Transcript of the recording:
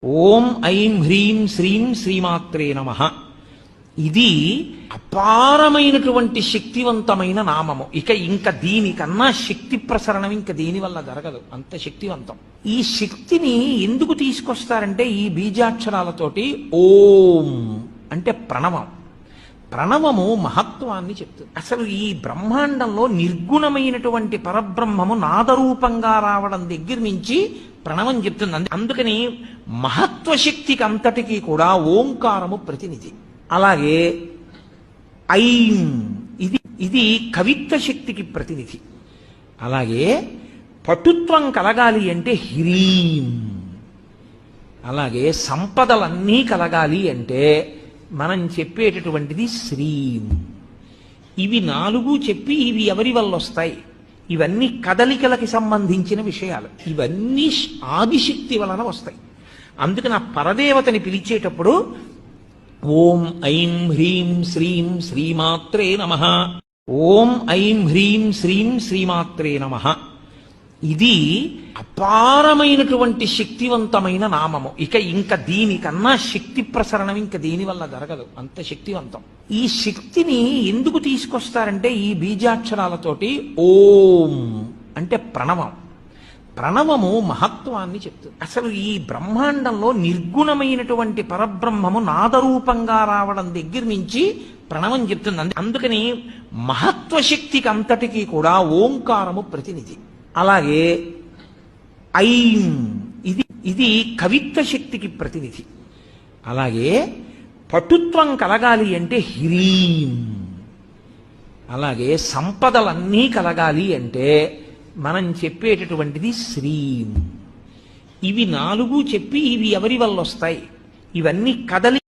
ఓం ఐం హ్రీం శ్రీం శ్రీమాత్రే నమః. ఇది అపారమైనటువంటి శక్తివంతమైన నామము. ఇంకా దీనికన్నా శక్తి ప్రసరణం ఇంకా దీని వల్ల జరగదు, అంత శక్తివంతం. ఈ శక్తిని ఎందుకు తీసుకొస్తారంటే ఈ బీజాక్షరాలతోటి ఓం అంటే ప్రణవం. ప్రణవము మహత్వాన్ని చెప్తుంది. అసలు ఈ బ్రహ్మాండంలో నిర్గుణమైనటువంటి పరబ్రహ్మము నాదరూపంగా రావడం దగ్గర నుంచి ప్రణవం చెప్తుంది. అందుకని మహత్వశక్తికి అంతటికీ కూడా ఓంకారము ప్రతినిధి. అలాగే ఐం ఇది కవిత్వ శక్తికి ప్రతినిధి. అలాగే పటుత్వం కలగాలి అంటే హ్రీం. అలాగే సంపదలన్నీ కలగాలి అంటే మనం చెప్పేటటువంటిది శ్రీం. ఇవి నాలుగు చెప్పి ఇవి ఎవరి వల్ల వస్తాయి? ఇవన్నీ కదలికలకి సంబంధించిన విషయాలు. ఇవన్నీ ఆదిశక్తి వలన వస్తాయి. అందుకని ఆ పరదేవతని పిలిచేటప్పుడు ఓం ఐం హ్రీం శ్రీం శ్రీమాత్రే నమః, ఓం ఐం హ్రీం శ్రీం శ్రీమాత్రే నమః. ఇది అపారమైనటువంటి శక్తివంతమైన నామము. ఇంకా దీనికన్నా శక్తి ప్రసరణం ఇంకా దీని వల్ల జరగదు, అంత శక్తివంతం. ఈ శక్తిని ఎందుకు తీసుకొస్తారంటే ఈ బీజాక్షరాలతోటి ఓం అంటే ప్రణవం. ప్రణవము మహత్వాన్ని చెప్తుంది. అసలు ఈ బ్రహ్మాండంలో నిర్గుణమైనటువంటి పరబ్రహ్మము నాదరూపంగా రావడం దగ్గర నుంచి ప్రణవం చెప్తుంది. అందుకని మహత్వశక్తికి అంతటికీ కూడా ఓంకారము ప్రతినిధి. అలాగే ఐం ఇది కవిత్వ శక్తికి ప్రతినిధి. అలాగే పటుత్వం కలగాలి అంటే హ్రీం. అలాగే సంపదలన్నీ కలగాలి అంటే మనం చెప్పేటటువంటిది శ్రీం. ఇవి నాలుగు చెప్పి ఇవి ఎవరి వల్ల వస్తాయి? ఇవన్నీ కదలి